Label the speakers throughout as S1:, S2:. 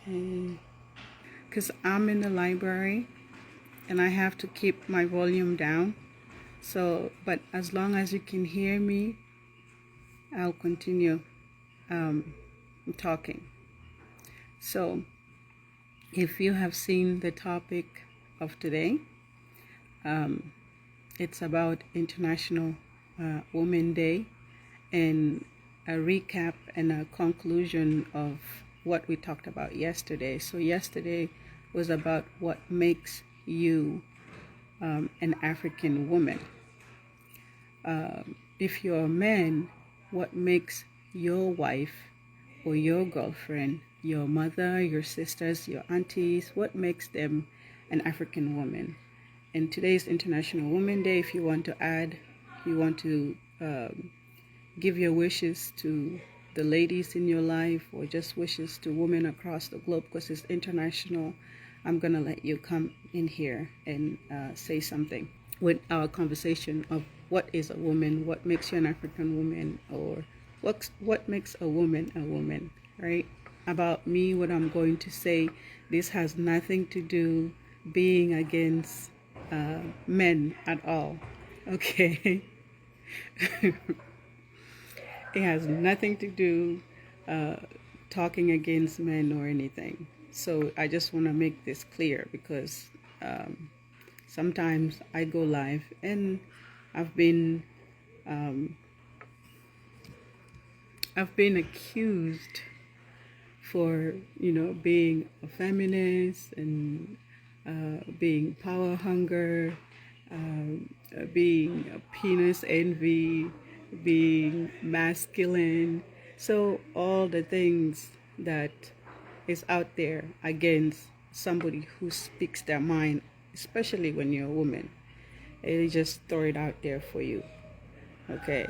S1: Okay. Because I'm in the library and I have to keep my volume down. So, but as long as you can hear me, I'll continue um, talking. So, if you have seen the topic of today, um, it's about International Women's Day and a recap and a conclusion of what we talked about yesterday. So, yesterday was about what makes you an African woman. If you're a man, what makes your wife or your girlfriend, your mother, your sisters, your aunties, what makes them an African woman? And today's International Women's Day. If you want to add, you want to give your wishes to the ladies in your life or just wishes to women across the globe because it's international, I'm going to let you come in here and say something with our conversation of what is a woman, what makes you an African woman, or what makes a woman, right? About me, what I'm going to say, this has nothing to do being against men at all, okay? It has nothing to do talking against men or anything. So I just want to make this clear because sometimes I go live and I've been um, I've been accused for being a feminist and being power hunger, being a penis envy, being masculine. So all the things that is out there against somebody who speaks their mind, especially when you're a woman. They just throw it out there for you. Okay.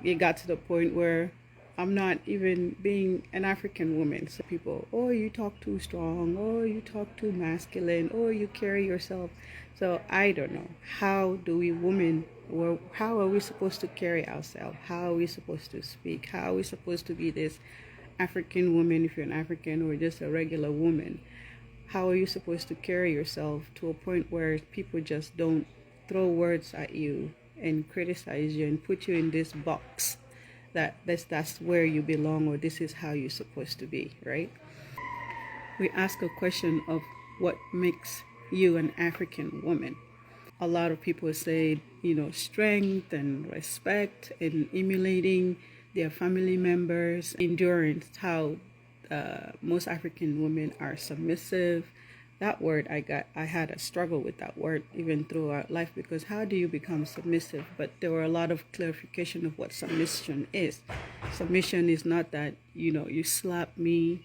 S1: It got to the point where I'm not even being an African woman. So people, oh, you talk too strong. Oh, you talk too masculine. Oh, you carry yourself. So I don't know. How do we women, or how are we supposed to carry ourselves? How are we supposed to speak? How are we supposed to be this African woman if you're an African or just a regular woman? How are you supposed to carry yourself to a point where people just don't throw words at you and criticize you and put you in this box that's where you belong, or this is how you're supposed to be, right? We ask a question of what makes you an African woman. A lot of people say, strength and respect and emulating their family members, endurance, how most African women are submissive. That word I had a struggle with that word even throughout life, because how do you become submissive? But there were a lot of clarification of what submission is. Submission is not that, you slap me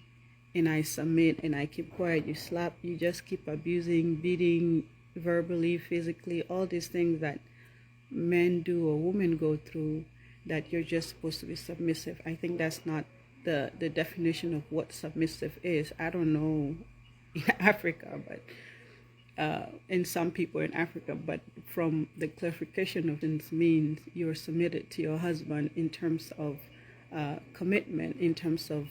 S1: and I submit and I keep quiet. You just keep abusing, beating, verbally, physically, all these things that men do or women go through, that you're just supposed to be submissive. I think that's not the definition of what submissive is. I don't know in Africa, but in some people in Africa, but from the clarification of things means you're submitted to your husband in terms of commitment, in terms of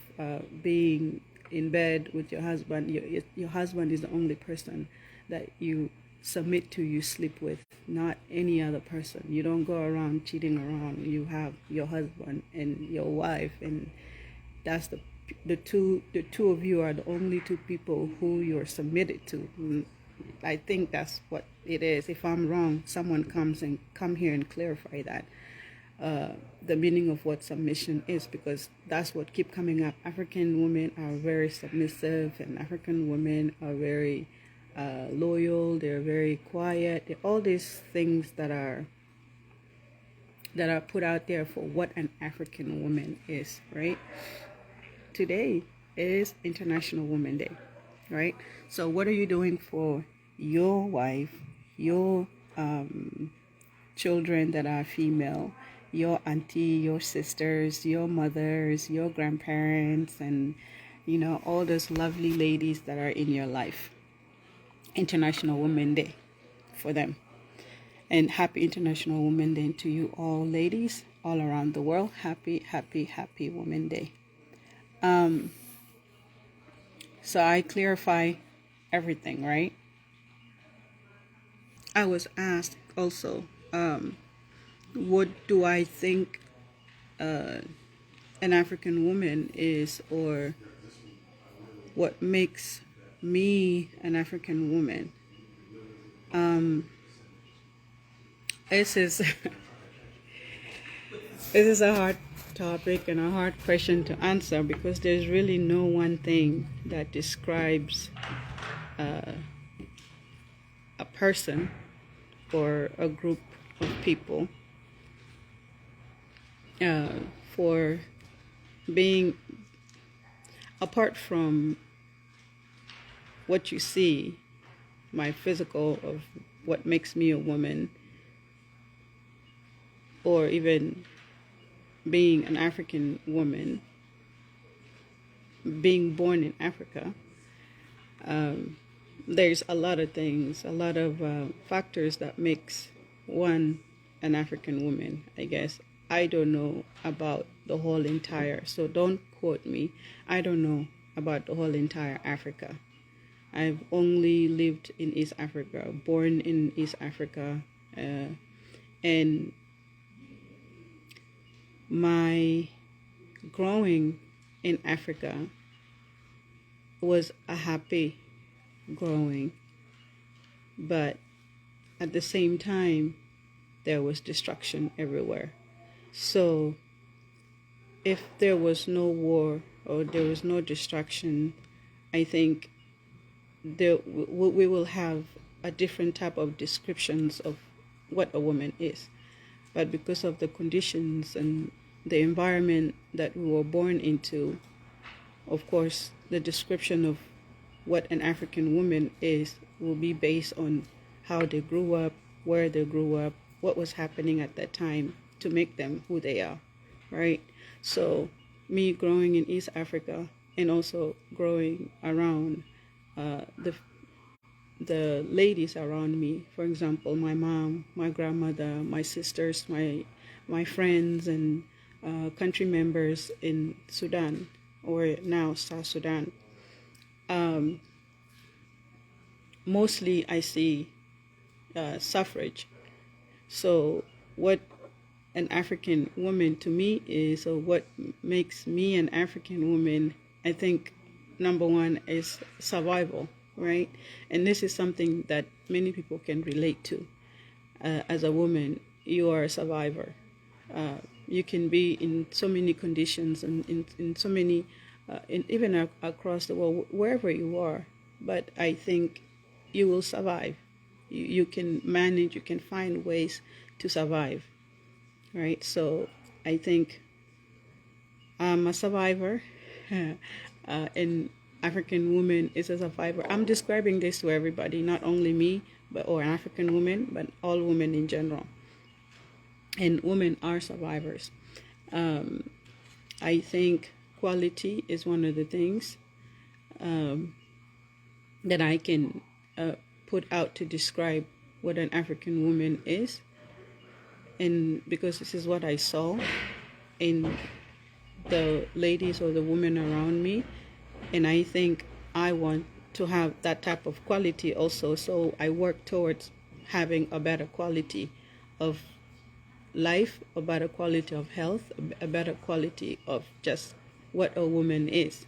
S1: being in bed with your husband. Your husband is the only person that you submit to, you sleep with, not any other person. You don't go around cheating around. You have your husband and your wife, and that's the two of you are the only two people who you're submitted to. I think that's what it is. If I'm wrong, someone come here and clarify that. The meaning of what submission is, because that's what keep coming up. African women are very submissive, and African women are very loyal. They're very quiet. All these things that are put out there for what an African woman is, right? Today is International Women's Day, right? So what are you doing for your wife, your children that are female, your auntie, your sisters, your mothers, your grandparents, and all those lovely ladies that are in your life? International Women's Day for them. And happy International Women's Day to you all, ladies all around the world. Happy Women's Day. So I clarify everything, right? I was asked also, what do I think an African woman is, or what makes me an African woman? This is this is a hard topic and a hard question to answer, because there's really no one thing that describes a person or a group of people uh, for being, apart from what you see, my physical of what makes me a woman, or even being an African woman, being born in Africa. There's a lot of things, a lot of factors that makes one an African woman, I guess. I don't know about the whole entire, so don't quote me. I don't know about the whole entire Africa. I've only lived in East Africa, born in East Africa, and my growing in Africa was a happy growing, but at the same time, there was destruction everywhere. So, if there was no war or there was no destruction, I think we will have a different type of descriptions of what a woman is. But because of the conditions and the environment that we were born into, of course, the description of what an African woman is will be based on how they grew up, where they grew up, what was happening at that time to make them who they are, right? So, me growing in East Africa and also growing around the ladies around me, for example, my mom, my grandmother, my sisters, my friends, and country members in Sudan, or now South Sudan. Mostly I see suffrage. So what an African woman to me is, or what makes me an African woman, I think number one is survival, right? And this is something that many people can relate to. As a woman, you are a survivor. You can be in so many conditions and in so many, even across the world, wherever you are. But I think you will survive. You can manage, you can find ways to survive, right? So I think I'm a survivor, and African woman is a survivor. I'm describing this to everybody, not only me, but or African women, but all women in general. And women are survivors. I think quality is one of the things that I can put out to describe what an African woman is. And because this is what I saw in the ladies or the women around me, and I think I want to have that type of quality also, so I work towards having a better quality of life, a better quality of health, a better quality of just what a woman is.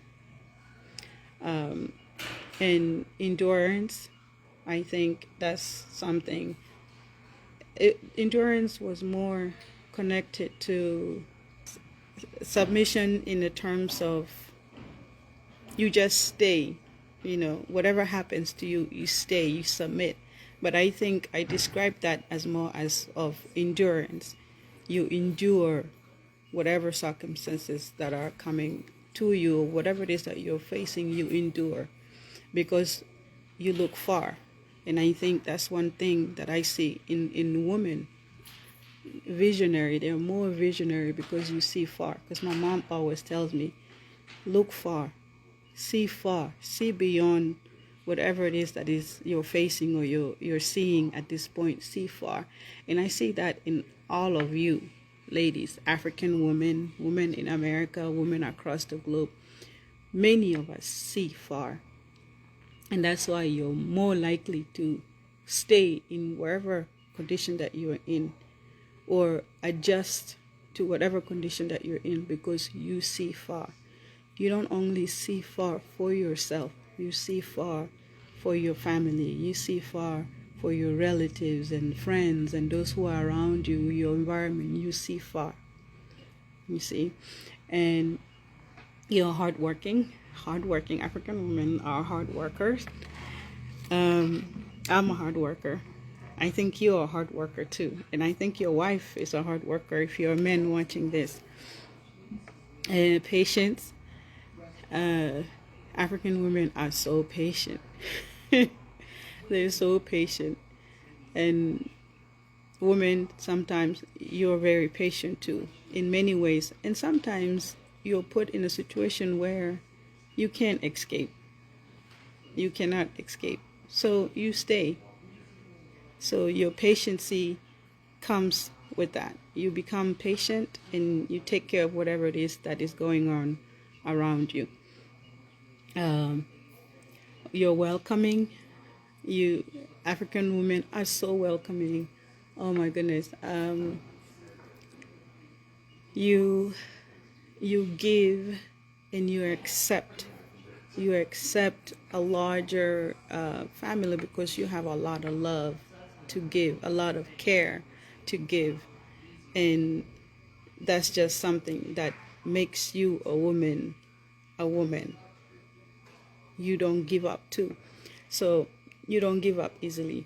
S1: And endurance, I think that's something. Endurance was more connected to submission in the terms of you just stay, whatever happens to you, you stay, you submit. But I think I describe that as more as of endurance. You endure whatever circumstances that are coming to you, whatever it is that you're facing, you endure because you look far. And I think that's one thing that I see in women. Visionary, they're more visionary because you see far. Because my mom always tells me, look far, see beyond whatever it is that is you're facing or you're seeing at this point. See far. And I see that in all of you ladies, African women in America, women across the globe. Many of us see far. And that's why you're more likely to stay in wherever condition that you're in, or adjust to whatever condition that you're in, because you see far. You don't only see far for yourself, you see far for your family, you see far for your relatives and friends and those who are around you, your environment. You see far, you see. And you're hardworking African women are hard workers. I'm a hard worker. I think you're a hard worker too, and I think your wife is a hard worker if you're a man watching this. And patience, African women are so patient. They're so patient. And women, sometimes you're very patient too, in many ways. And sometimes you're put in a situation where you can't escape. You cannot escape. So you stay. So your patience comes with that. You become patient and you take care of whatever it is that is going on around you. You're welcoming. You African women are so welcoming. Oh my goodness. You give and you accept. You accept a larger family because you have a lot of love to give, a lot of care to give, and that's just something that makes you a woman. A woman. You don't give up too, so you don't give up easily.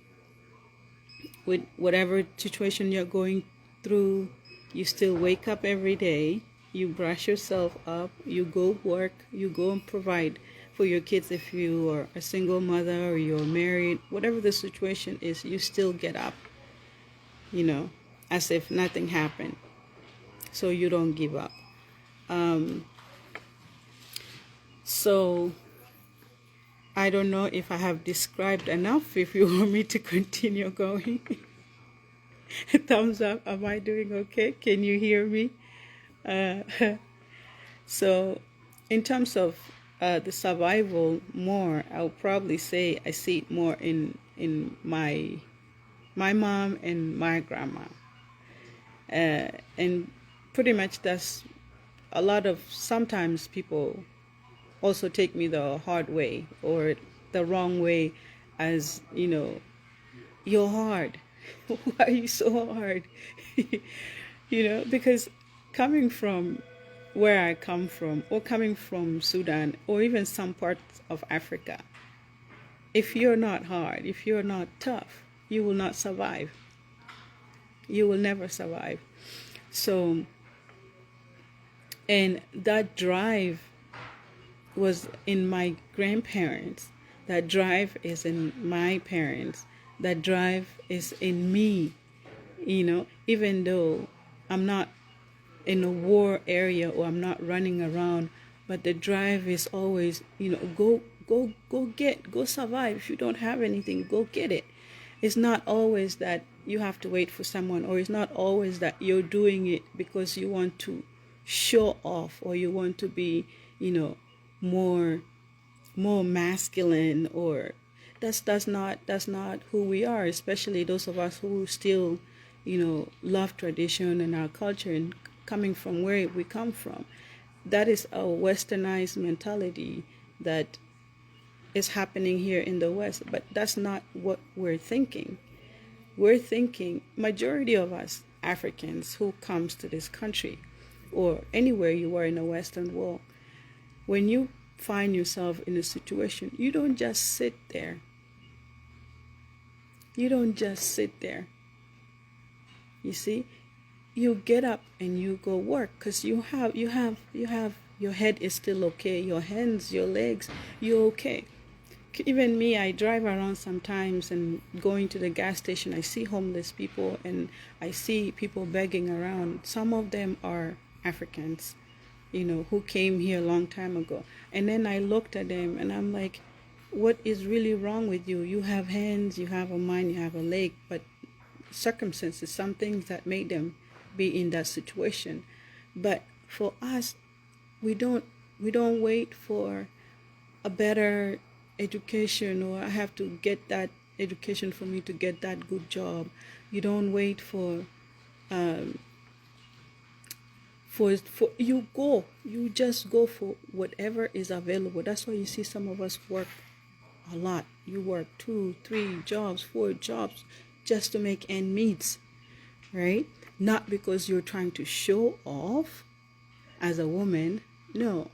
S1: With whatever situation you're going through, you still wake up every day, you brush yourself up, you go work, you go and provide for your kids. If you are a single mother or you're married, whatever the situation is, you still get up, as if nothing happened. So you don't give up. So I don't know if I have described enough. If you want me to continue going, thumbs up. Am I doing okay? Can you hear me? So in terms of the survival, more, I'll probably say I see it more in my mom and my grandma. And pretty much that's a lot of, sometimes people also take me the hard way or the wrong way, as you're hard. Why are you so hard? Because coming from where I come from, or coming from Sudan, or even some parts of Africa, if you're not hard, if you're not tough, you will not survive. You will never survive. So, and that drive was in my grandparents. That drive is in my parents. That drive is in me. Even though I'm not in a war area or I'm not running around, but the drive is always, go survive. If you don't have anything, go get it. It's not always that you have to wait for someone, or it's not always that you're doing it because you want to show off, or you want to be, more masculine, or that's not who we are, especially those of us who still love tradition and our culture, and coming from where we come from. That is a westernized mentality that is happening here in the West, but that's not what we're thinking. We're thinking, majority of us Africans who comes to this country, or anywhere you are in the Western world, when you find yourself in a situation, you don't just sit there. You don't just sit there. You see, you get up and you go work, because you have your head is still okay, your hands, your legs, you're okay. Even me, I drive around sometimes, and going to the gas station, I see homeless people and I see people begging around. Some of them are Africans, who came here a long time ago. And then I looked at them and I'm like, what is really wrong with you? You have hands, you have a mind, you have a leg, but circumstances, some things that made them be in that situation. But for us, we don't wait for a better education, or I have to get that education for me to get that good job. You don't wait um, for you just go for whatever is available. That's why you see some of us work a lot. You work 2, 3 jobs, 4 jobs just to make ends meet, right? Not because you're trying to show off as a woman. No,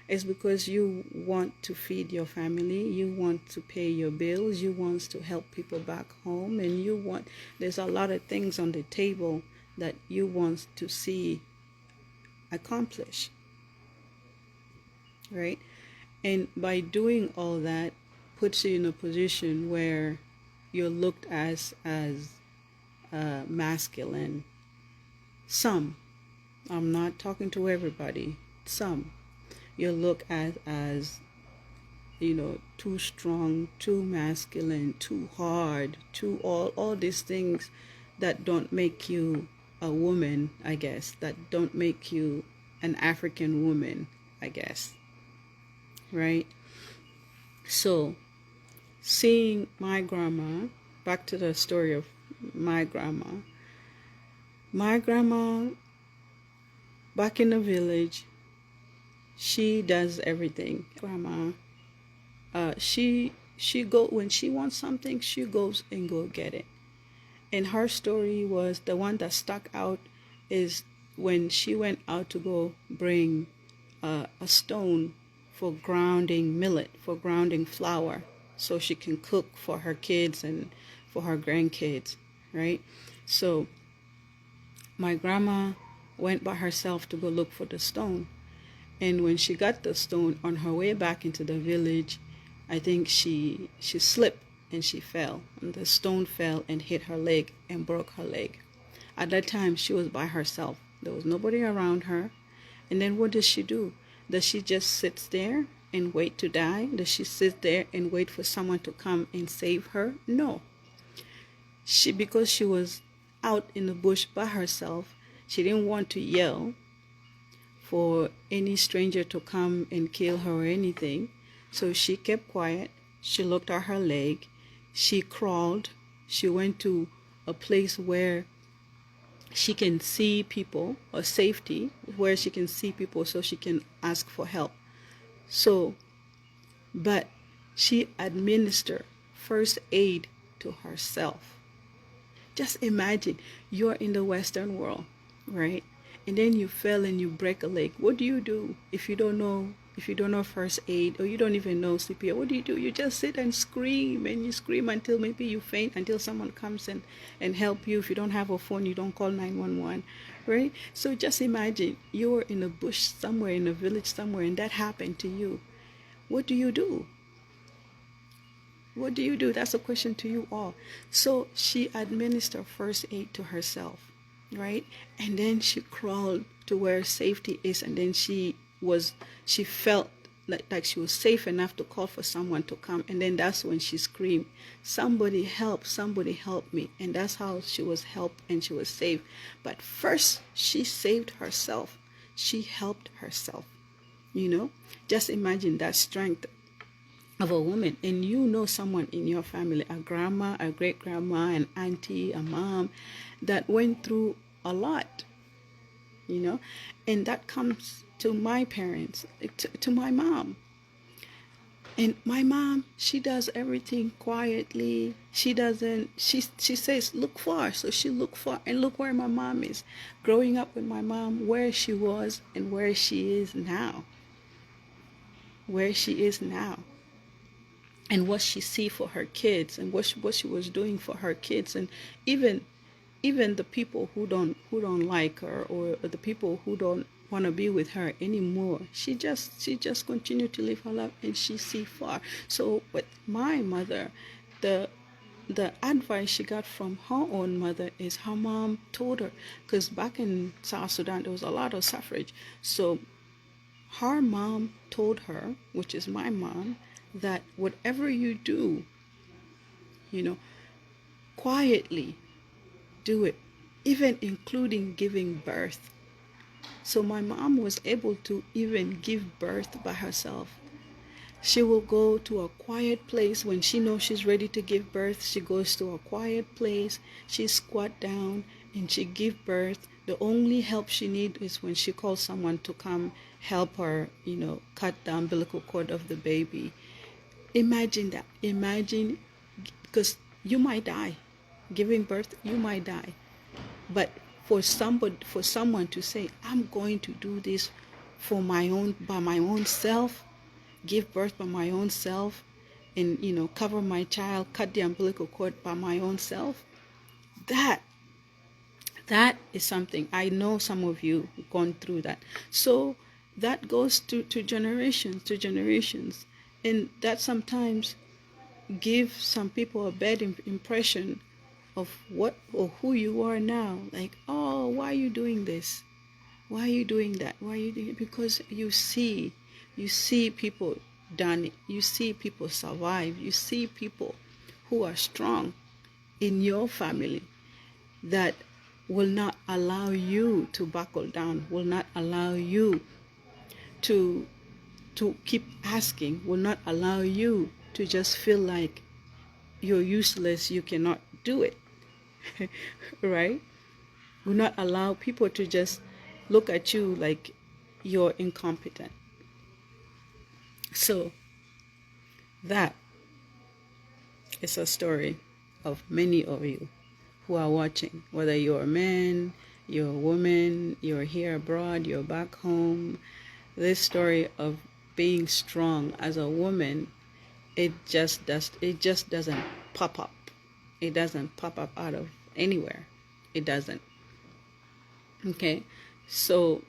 S1: it's because you want to feed your family, you want to pay your bills, you want to help people back home, and there's a lot of things on the table that you want to see accomplish, right? And by doing all that, puts you in a position where you're looked as masculine. Some, I'm not talking to everybody. Some, you look at as, too strong, too masculine, too hard, too all these things that don't make you a woman, I guess, that don't make you an African woman, I guess, right? So, seeing my grandma, back to the story of my grandma. My grandma, back in the village, she does everything. Grandma, she go when she wants something, she goes and go get it. And her story was the one that stuck out is when she went out to go bring a stone for grounding millet, for grounding flour, so she can cook for her kids and for her grandkids, right? So my grandma went by herself to go look for the stone. And when she got the stone on her way back into the village, I think she slipped and she fell. And the stone fell and hit her leg and broke her leg. At that time, she was by herself. There was nobody around her. And then what does she do? Does she just sit there and wait to die? Does she sit there and wait for someone to come and save her? No. Because she was out in the bush by herself, she didn't want to yell for any stranger to come and kill her or anything. So she kept quiet. She looked at her leg. She crawled. She went to a place where she can see people, or safety, where she can see people so she can ask for help. So, but she administered first aid to herself. Just imagine you're in the Western world, right? And then you fell and you break a leg. What do you do if you don't know? If you don't know first aid, or you don't even know CPR, what do? You just sit and scream, and you scream until maybe you faint, until someone comes and help you. If you don't have a phone, you don't call 911, right? So just imagine you're in a bush somewhere, in a village somewhere, and that happened to you. What do you do? What do you do? That's a question to you all. So she administered first aid to herself, right? And then she crawled to where safety is, and then she felt like she was safe enough to call for someone to come. And then that's when she screamed, somebody help me. And that's how she was helped and she was saved. But first, she saved herself. She helped herself. Just imagine that strength of a woman. And someone in your family, a grandma, a great grandma, an auntie, a mom, that went through a lot, and that comes to my parents, to my mom. And my mom, she does everything quietly. She says, look far. So she looked far, and look where my mom is. Growing up with my mom, where she was and where she is now. Where she is now. And what she see for her kids, and what she was doing for her kids, and even the people who don't like her, or the people who don't want to be with her anymore, she just continued to live her life, and she see far. So with my mother, the advice she got from her own mother is her mom told her, because back in South Sudan there was a lot of suffrage. So her mom told her, which is my mom, that whatever you do, quietly do it, even including giving birth. So my mom was able to even give birth by herself. She will go to a quiet place when she knows she's ready to give birth. She goes to a quiet place. She squat down and she give birth. The only help she needs is when she calls someone to come help her, cut the umbilical cord of the baby. Imagine that. Imagine, because you might die. Giving birth, you might die. But for someone to say, I'm going to do this by my own self, give birth by my own self, and cover my child, cut the umbilical cord by my own self, that is something. I know some of you gone through that. So that goes to generations, and that sometimes give some people a bad impression of what or who you are now. Like, oh, why are you doing this? Why are you doing that? Why are you doing it? Because you see people done it. You see people survive. You see people who are strong in your family that will not allow you to buckle down, will not allow you to keep asking, will not allow you to just feel like you're useless, you cannot do it. Right? Will not allow people to just look at you like you're incompetent. So that is a story of many of you who are watching, whether you're a man, you're a woman, you're here abroad, you're back home. This story of being strong as a woman, it just doesn't pop up. It doesn't pop up out of anywhere. It doesn't. Okay, so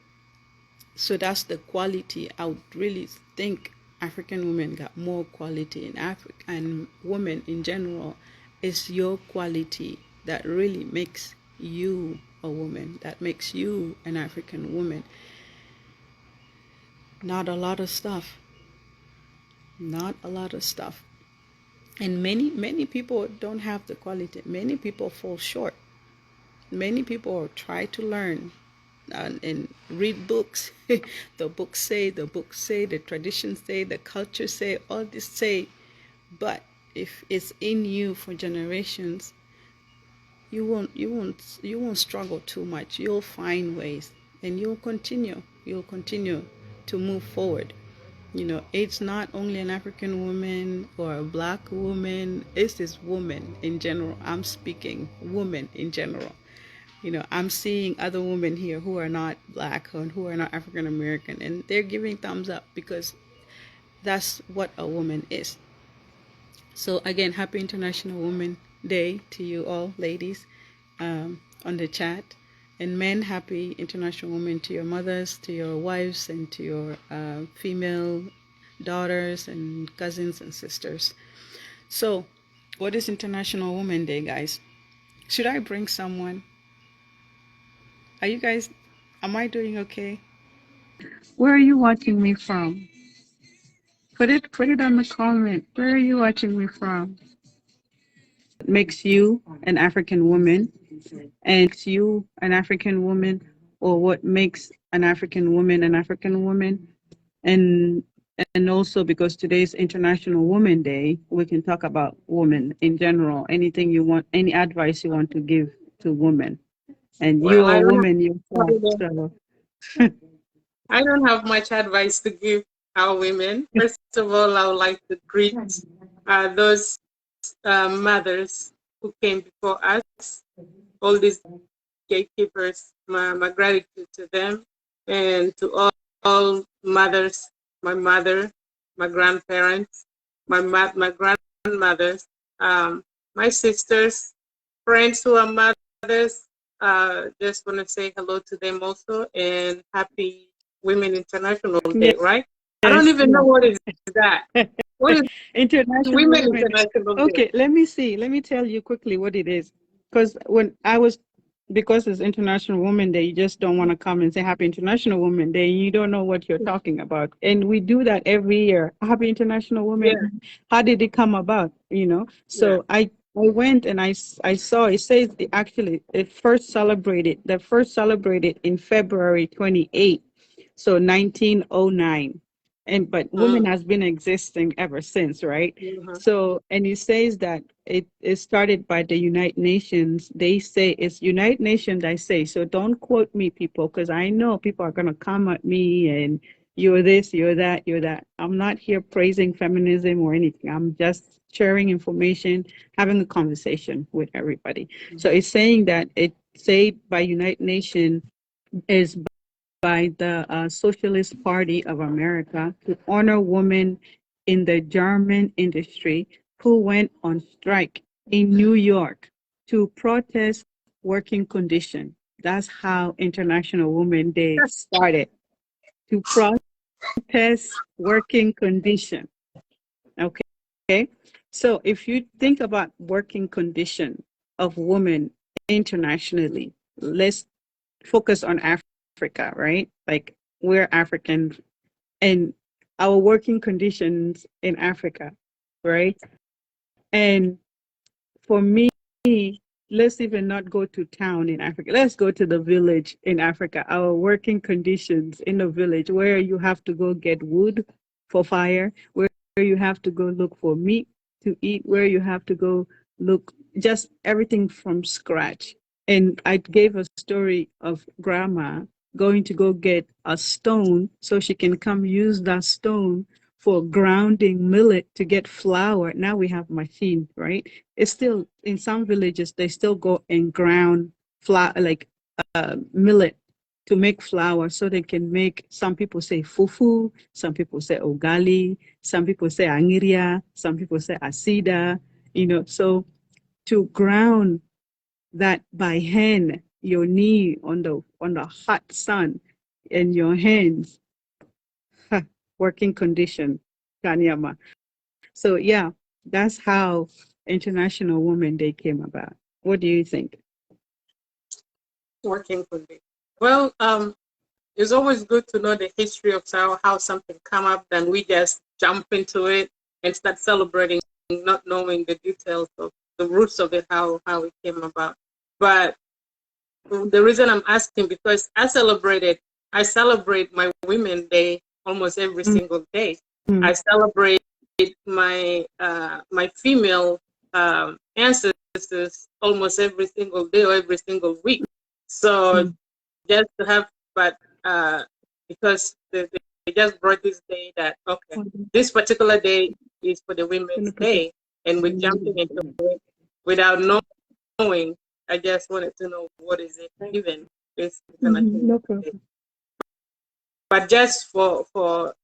S1: that's the quality. I would really think African women got more quality in Africa, and women in general. Is your quality that really makes you a woman, that makes you an African woman. Not a lot of stuff. Not a lot of stuff. And many people don't have the quality. Many people fall short. Many people try to learn and read books. The books say, the traditions say, the culture say, all this say. But if it's in you for generations, you won't struggle too much. You'll find ways, and you'll continue to move forward. It's not only an African woman or a black woman, it's this woman in general. I'm speaking woman in general. I'm seeing other women here who are not black and who are not African American, and they're giving thumbs up because that's what a woman is. So again, happy International Women Day to you all, ladies, on the chat. And men, happy International Women to your mothers, to your wives, and to your female daughters and cousins and sisters. So, what is International Women Day, guys? Should I bring someone? Are you guys, am I doing okay? Where are you watching me from? Put it on the comment. Where are you watching me from? What makes you an African woman, and you an African woman, or what makes an African woman an African woman? And also, because today's International Women Day, we can talk about women in general. Anything you want, any advice you want to give to women. And
S2: Well,
S1: you're a woman yourself, so
S2: I don't have much advice to give our women. First of all, I would like to greet those mothers who came before us, all these gatekeepers. My gratitude to them, and to all mothers, my mother, my grandparents, my grandmothers, my sisters, friends who are mothers. Just want to say hello to them also, and happy Women International Day, right? I don't
S1: yes,
S2: even know what is that. What is
S1: International
S2: Women
S1: Women.
S2: International Day?
S1: Okay, let me see. Let me tell you quickly what it is. Because when I was, because it's International Women Day, you just don't want to come and say Happy International Women Day. You don't know what you're talking about. And we do that every year. Happy International
S2: Yeah,
S1: Women. How did it come about?
S2: yeah.
S1: So I went and I saw it says it first celebrated in February 28th, so 1909. but women has been existing ever since, right?
S2: Mhm.
S1: So, and it says that it started by the United Nations. They say it's United Nations, I say. So don't quote me, people, because I know people are gonna come at me and you're this, you're that, you're that. I'm not here praising feminism or anything. I'm just sharing information, having a conversation with everybody. So it's saying that it said by United Nations is by the Socialist Party of America to honor women in the German industry who went on strike in New York to protest working condition. That's how International Women's Day started, to protest working condition. Okay. So if you think about working condition of women internationally, let's focus on Africa, right? Like we're African and our working conditions in Africa, right? And for me, let's even not go to town in Africa. Let's go to the village in Africa. Our working conditions in the village where you have to go get wood for fire, where you have to go look for meat to eat, where you have to go look just everything from scratch. And I gave a story of grandma going to go get a stone so she can come use that stone for grounding millet to get flour. Now we have machine, right? It's still in some villages they still go and ground flour like millet to make flour so they can make, some people say fufu, some people say ugali, some people say angiria, some people say asida, so to ground that by hand, your knee on the hot sun and your hands, working condition, Kanyama. So yeah, that's how International Women Day came about. What do you think?
S2: Working condition. Well, it's always good to know the history of how something come up, then we just jump into it and start celebrating, not knowing the details of the roots of it, how it came about. But the reason I'm asking, because I celebrate my Women's Day almost every single day.
S1: Mm-hmm.
S2: I celebrate my female ancestors almost every single day or every single week. So just to have, but because they just brought this day that, okay, this particular day is for the Women's Day, and we're jumping into it without knowing. I just wanted to know what is it even this international
S1: No
S2: day.
S1: problem.
S2: But just for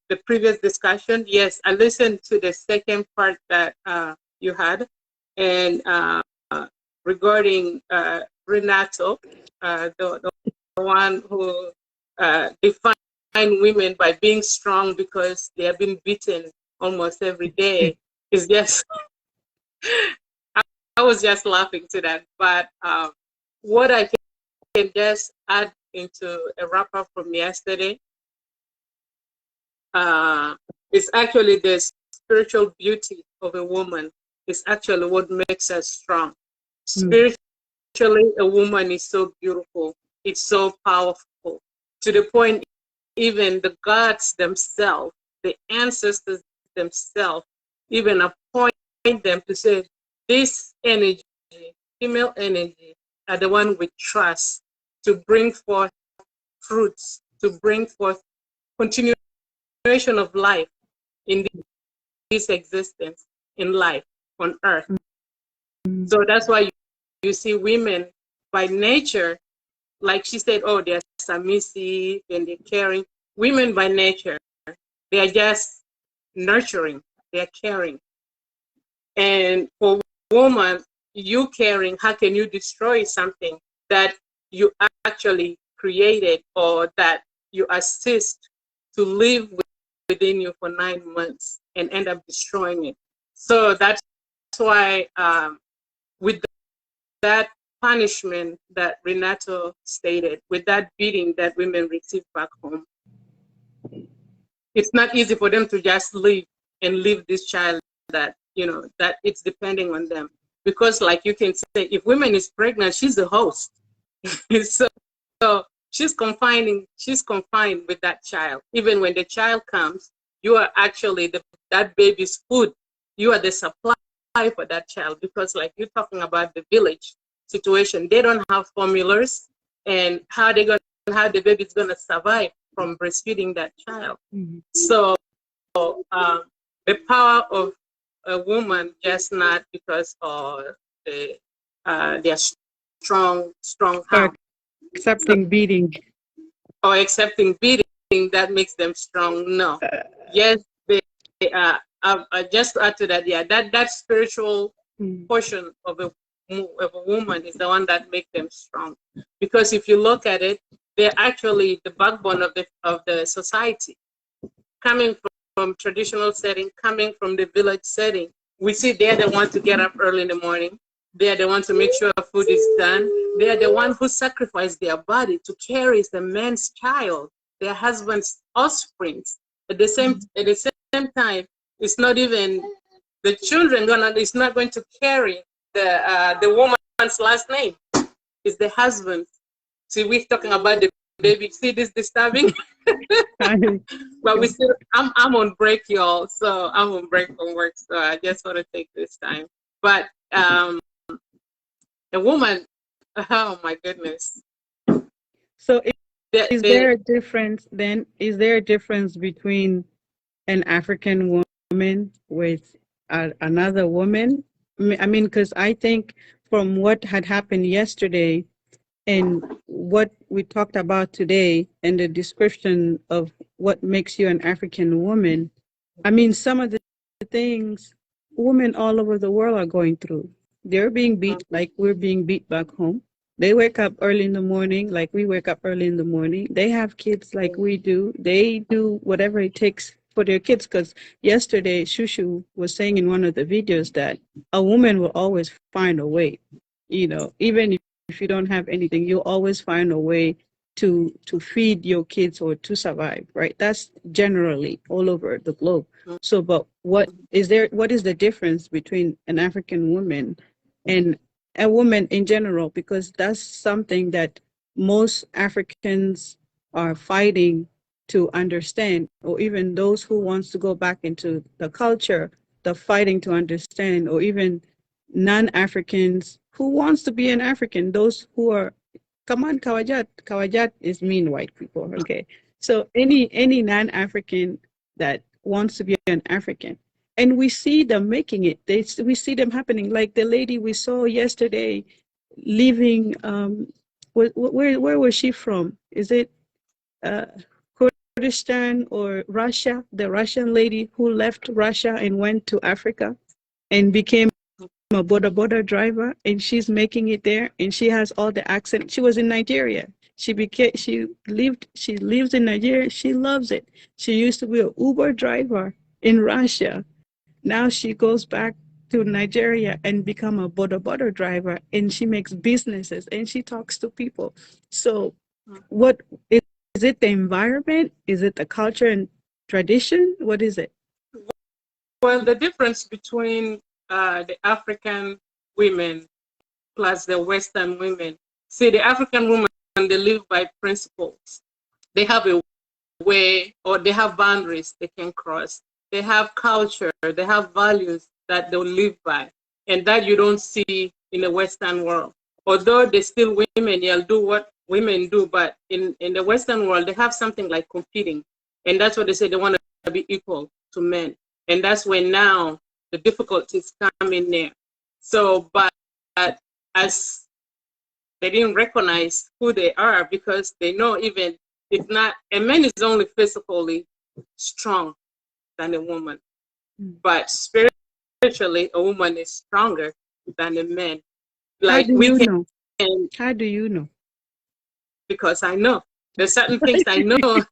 S2: the previous discussion, yes, I listened to the second part that you had, and regarding Renato, the one who defined women by being strong because they have been beaten almost every day. Is just I was just laughing to that. But what I can just add into a wrap up from yesterday is actually the spiritual beauty of a woman is actually what makes us strong. Spiritually, a woman is so beautiful. It's so powerful to the point even the gods themselves, the ancestors themselves, even appoint them to say, this energy, female energy, are the one we trust to bring forth fruits, to bring forth continuation of life in this existence, in life on earth. So that's why you see women by nature, like she said, oh, they're submissive and they're caring. Women by nature, they are just nurturing, they're caring. And for woman, you caring, how can you destroy something that you actually created or that you assist to live within you for 9 months and end up destroying it? So that's why with that punishment that Renato stated, with that beating that women receive back home, it's not easy for them to just leave and leave this child that, that it's depending on them. Because like you can say, if women is pregnant, she's the host. so she's confined with that child. Even when the child comes, You are actually that baby's food. You are the supply for that child, because like you're talking about the village situation, they don't have formulas, and how the baby's gonna survive from breastfeeding that child.
S1: Mm-hmm.
S2: So the power of a woman, just not because of their strong
S1: Or
S2: arm,
S1: accepting beating.
S2: or accepting beating, that makes them strong. No, yes, they are. Just to add to that, yeah, that spiritual portion of a woman is the one that makes them strong, because if you look at it, they're actually the backbone of the society. Coming from traditional setting, coming from the village setting, we see they're the one to get up early in the morning. They're the one to make sure food is done. They're the one who sacrifice their body to carry the man's child, their husband's offspring. At the same time, it's not even the children it's not going to carry the woman's last name. It's the husband. See, we're talking about the baby. See this disturbing? But we still, I'm on break, y'all. So I'm on break from work. So I just want to take this time. But a woman, oh my goodness.
S1: So is there a difference then? Is there a difference between an African woman with another woman? I mean, because I think from what had happened yesterday and what we talked about today and the description of what makes you an African woman, I mean, some of the things women all over the world are going through. They're being beat like we're being beat back home. They wake up early in the morning like we wake up early in the morning. They have kids like we do. They do whatever it takes for their kids. Because yesterday, Shushu was saying in one of the videos that a woman will always find a way. You know, even if you don't have anything, you'll always find a way to feed your kids or to survive, right? That's generally all over the globe. So, but what is the difference between an African woman and a woman in general? Because that's something that most Africans are fighting to understand, or even those who wants to go back into the culture, the fighting to understand, or even non-Africans who wants to be an African, those who are, come on, Kawajat. Kawajat is mean white people, okay? So any non-African that wants to be an African, and we see them making it. We see them happening. Like the lady we saw yesterday, leaving. Where was she from? Is it uh, Kurdistan or Russia? The Russian lady who left Russia and went to Africa and became a border driver, and she's making it there, and she has all the accent. She was in Nigeria. She lives in Nigeria. She loves it. She used to be an Uber driver in Russia. Now she goes back to Nigeria and become a border driver, and she makes businesses and she talks to people. So what is it, the environment? Is it the culture and tradition? What is it?
S2: Well, the difference between the African women plus the Western women. See, the African women, they live by principles. They have a way, or they have boundaries they can cross. They have culture, they have values that they'll live by, and that you don't see in the Western world. Although they're still women, they'll do what women do, but in the Western world, they have something like competing. And that's what they say, they want to be equal to men. And that's when now the difficulties come in there. So, but as they didn't recognize who they are, because they know even if not, a man is only physically strong than a woman, but spiritually, a woman is stronger than a man. Like
S1: How do you know?
S2: can,
S1: How do you know?
S2: because I know there's certain things I know.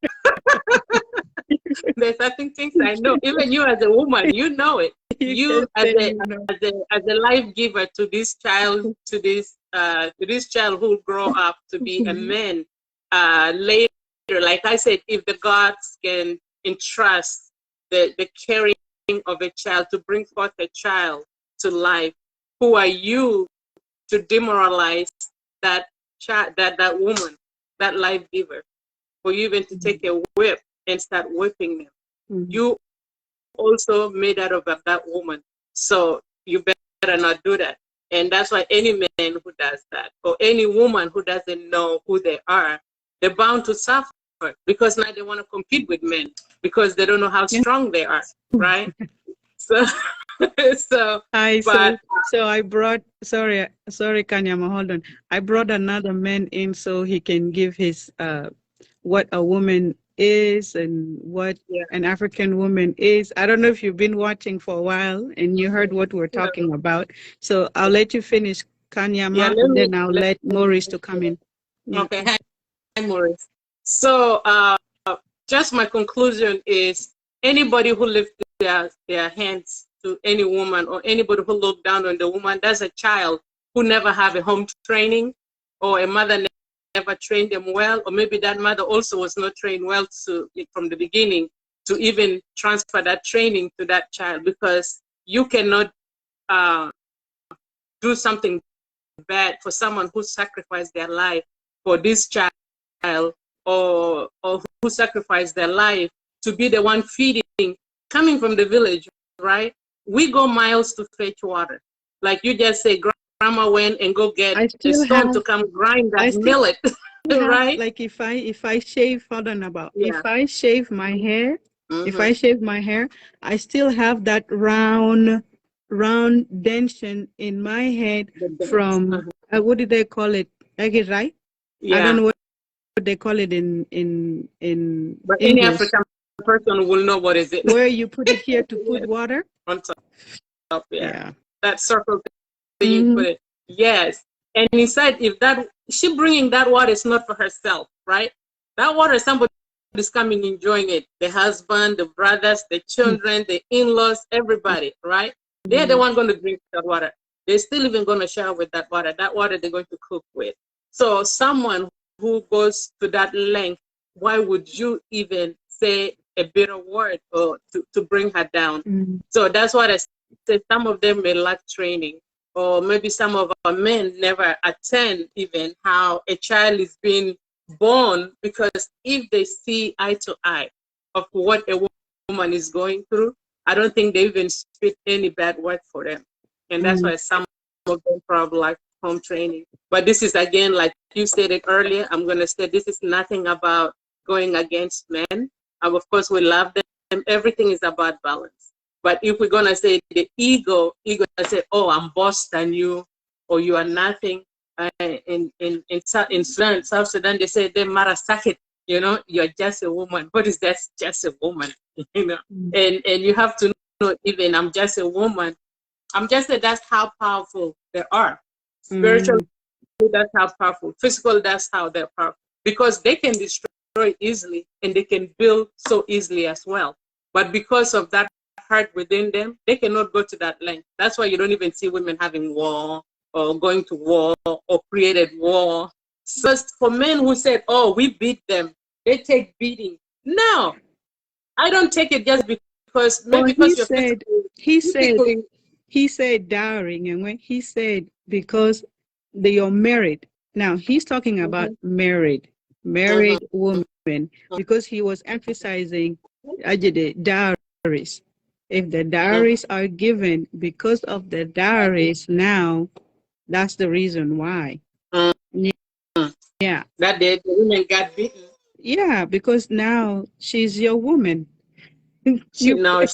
S2: There's certain things I know. Even you as a woman, you know it. You as a life giver to this child, to this child who will grow up to be a man later. Like I said, if the gods can entrust the caring of a child to bring forth a child to life, who are you to demoralize that child, that woman, that life giver, for you even to take a whip and start whipping them? You also made out of that woman. So you better not do that. And that's why any man who does that, or any woman who doesn't know who they are, they're bound to suffer, because now they want to compete with men because they don't know how strong they are, right? So, so,
S1: I
S2: but
S1: so I brought sorry Kanyama, hold on. I brought another man in so he can give his what a woman is and what
S2: yeah,
S1: an African woman is. I don't know if you've been watching for a while and you heard what we're
S2: yeah,
S1: talking about. So I'll let you finish
S2: yeah.
S1: Kanyama and then I'll let Maurice to come in. Yeah.
S2: Okay. Hi, Maurice. So, just my conclusion is anybody who lifts their hands to any woman, or anybody who look down on the woman, that's a child who never have a home training, or a mother never trained them well, or maybe that mother also was not trained well from the beginning to even transfer that training to that child, because you cannot do something bad for someone who sacrificed their life for this child, or who sacrificed their life to be the one feeding, coming from the village, right? We go miles to fetch water. Like you just say, grandma went and go get
S1: I
S2: a
S1: still
S2: stone
S1: have
S2: to come grind
S1: I
S2: that
S1: still
S2: millet,
S1: have
S2: right?
S1: like if I shave hold on about
S2: Yeah.
S1: if I shave my hair if
S2: Mm-hmm.
S1: I shave my hair I still have that round dention in my head from what did they call it? I get right? I don't
S2: Yeah.
S1: know what they call it in
S2: But any
S1: English.
S2: African person will know what is it.
S1: Where you put it here to put water?
S2: On top, yeah.
S1: Yeah.
S2: That circle thing you
S1: Mm-hmm.
S2: put it. Yes. And inside, if that she bringing that water is not for herself, right? That water, somebody is coming enjoying it. The husband, the brothers, the children, the in-laws, everybody, right? They're the one going to drink that water. They're still even going to shower with that water. That water they're going to cook with. So someone who goes to that length, why would you even say a bitter word or to bring her down?
S1: Mm-hmm.
S2: So that's what I say. Some of them may lack training, or maybe some of our men never attend even how a child is being born, because if they see eye to eye of what a woman is going through, I don't think they even spit any bad word for them. And that's why some of them probably like home training. But this is, again, like you stated earlier, I'm going to say this is nothing about going against men. Of course, we love them. Everything is about balance. But if we're going to say the ego say, oh, I'm boss than you, or you are nothing. In Sudan, South Sudan, they say, they marasakit, you're just a woman. What is that? Just a woman, you know? And you have to know, even I'm just a woman. I'm just saying that's how powerful they are. Spiritually, that's how powerful. Physical, that's how they're powerful. Because they can destroy easily and they can build so easily as well. But because of that heart within them, they cannot go to that length. That's why you don't even see women having war or going to war or created war. So for men who said, oh, we beat them, they take beating. No, I don't take it just because,
S1: Well,
S2: maybe because you're
S1: he said,
S2: physically.
S1: he said dowry, and when he said because they are married. Now he's talking about
S2: Mhm, mhm,
S1: married women, because he was emphasizing the dowries. If the
S2: mhm,
S1: dowries are given because of the dowries, now that's the reason why.
S2: mhm.
S1: Yeah,
S2: That day the women got beaten.
S1: yeah, because now she's your woman. You
S2: No,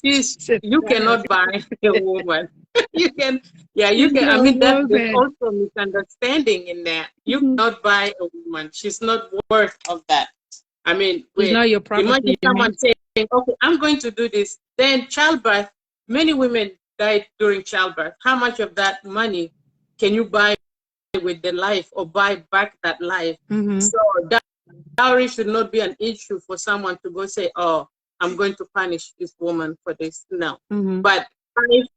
S2: you cannot buy a woman. You can, yeah, you
S1: she's
S2: can. I
S1: your
S2: mean, that there's
S1: woman.
S2: also misunderstanding in that. You
S1: Mhm.
S2: cannot buy a woman. She's not worth of that. I mean,
S1: She's
S2: wait.
S1: not your
S2: Imagine
S1: property, you
S2: someone
S1: mean?
S2: saying, "Okay, I'm going to do this." Then childbirth. Many women died during childbirth. How much of that money can you buy with the life, or buy back that life?
S1: Mm-hmm.
S2: So that dowry should not be an issue for someone to go say, oh, I'm going to punish this woman for this. No.
S1: Mm-hmm.
S2: But if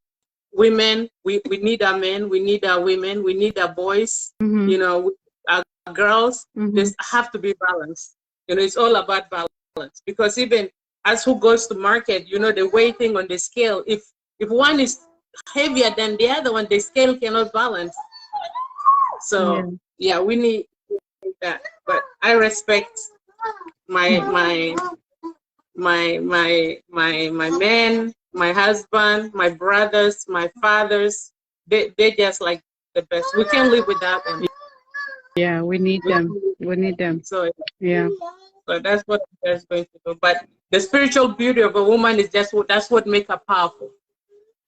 S2: women, we need our men, we need our women, we need our boys,
S1: Mm-hmm.
S2: our girls,
S1: Mm-hmm.
S2: this have to be balanced. It's all about balance. Because even as who goes to market, the weighting on the scale, if one is heavier than the other one, the scale cannot balance.
S1: Yeah.
S2: So yeah, we need that. But I respect my my my men, my husband, my brothers, my fathers, they just like the best. We can't live without them.
S1: Yeah, we need them. We need them.
S2: So
S1: Yeah.
S2: so that's what that's going to do. But the spiritual beauty of a woman is just that's what makes her powerful.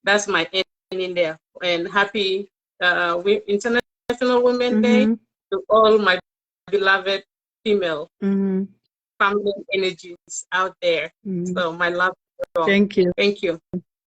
S2: That's my end in there. And happy International Women's Day to all my beloved female feminine energies out there. So my love.
S1: Thank you.
S2: Thank you.